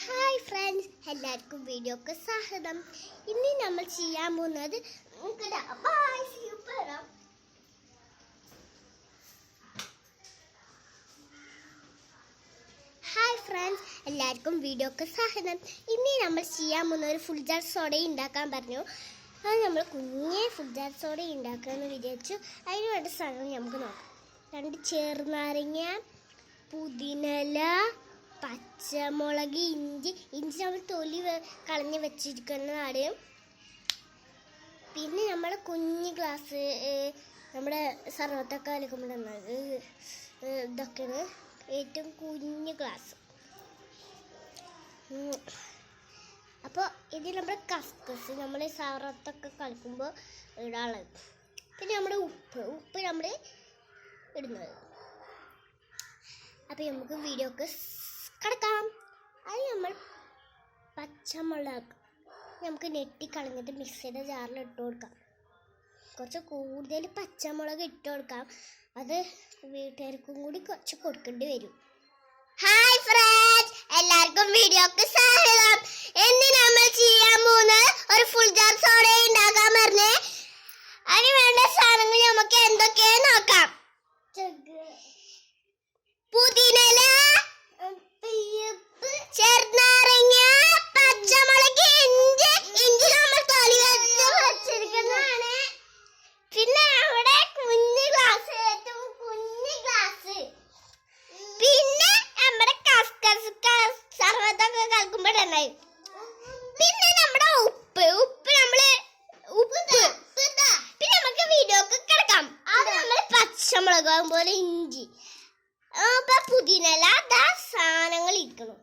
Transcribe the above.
Hi friends, എല്ലാവർക്കും വീഡിയോക്ക് സ്വാഗതം. ഇന്ന് നമ്മൾ ചെയ്യാൻ പോകുന്നത് ഹായ് ഫ്രണ്ട്സ്, എല്ലാവർക്കും വീഡിയോക്ക് സ്വാഗതം. ഇന്ന് നമ്മൾ ചെയ്യാൻ പോകുന്ന ഒരു ഫുൾ ജാർ സോഡ ഉണ്ടാക്കാൻ പറഞ്ഞു. അത് നമ്മൾ കുഞ്ഞേ ഫുൾ ജാർ സോഡ ഉണ്ടാക്കാമെന്ന് വിചാരിച്ചു. അതിന് വേണ്ട സാധനം നമുക്ക് നോക്കാം. 2 ചെറുനാരങ്ങ, പുതിനല, പച്ചമുളക്, ഇഞ്ചി നമ്മൾ തൊലി കളഞ്ഞ് വെച്ചിരിക്കുന്നതാണ്. പിന്നെ നമ്മൾ കുഞ്ഞ് ഗ്ലാസ് നമ്മുടെ സർവത്തൊക്കെ കളിക്കുമ്പോഴാണ് ഇതൊക്കെയാണ് ഏറ്റവും കുഞ്ഞ് ഗ്ലാസ്. അപ്പോൾ ഇത് നമ്മുടെ കസ്കസ് നമ്മൾ സർവത്തൊക്കെ കളിക്കുമ്പോൾ ഇടാനുള്ളത്. പിന്നെ നമ്മുടെ ഉപ്പ് നമ്മൾ ഇടുന്നത്. അപ്പോൾ നമുക്ക് വീഡിയോക്ക് കിടക്കാം. അത് നമ്മൾ പച്ചമുളക് നമുക്ക് നെട്ടി കളഞ്ഞിട്ട് മിക്സിയുടെ ജാറിൽ ഇട്ട് കൊടുക്കാം. കുറച്ച് കൂടുതൽ പച്ചമുളക് ഇട്ട് കൊടുക്കാം. അത് വീട്ടുകാർക്കും കൂടി കുറച്ച് കൊടുക്കേണ്ടി വരും. ഹായ് ഫ്രണ്ട്സ്, എല്ലാവർക്കും വീഡിയോക്ക് സ്വാഗതം. ഇന്ന് നമ്മൾ ചെയ്യാൻ പോകുന്നത് ഒരു ഫുൾ ജാർ സോഡ ഉണ്ടാക്കാൻ പറഞ്ഞേ. അതിന് വേണ്ട സാധനങ്ങൾ നമുക്ക് എന്തൊക്കെയാന്ന് നോക്കാം. പുതിനല, ചെറുനാരങ്ങ, പച്ചമുളക്, ഇഞ്ചി നമ്മൾ തൊലി വെച്ചിരിക്കുന്നതാണ്. പിന്നെ അവിടെ കുഞ്ഞ് ഗ്ലാസ്, ഏറ്റവും കുഞ്ഞ് ഗ്ലാസ്. പിന്നെ നമ്മുടെ കസ്കസ് സർവത്തൊക്കെ കളിക്കുമ്പോഴായി. പിന്നെ നമ്മുടെ ഉപ്പ് നമ്മള് പിന്നെ നമുക്ക് വീഡിയോക്ക് കിടക്കാം. അത് നമ്മൾ പച്ചമുളക് പോലെ ഇഞ്ചി, പുതിനല, സാധനങ്ങൾ ഇരിക്കണം.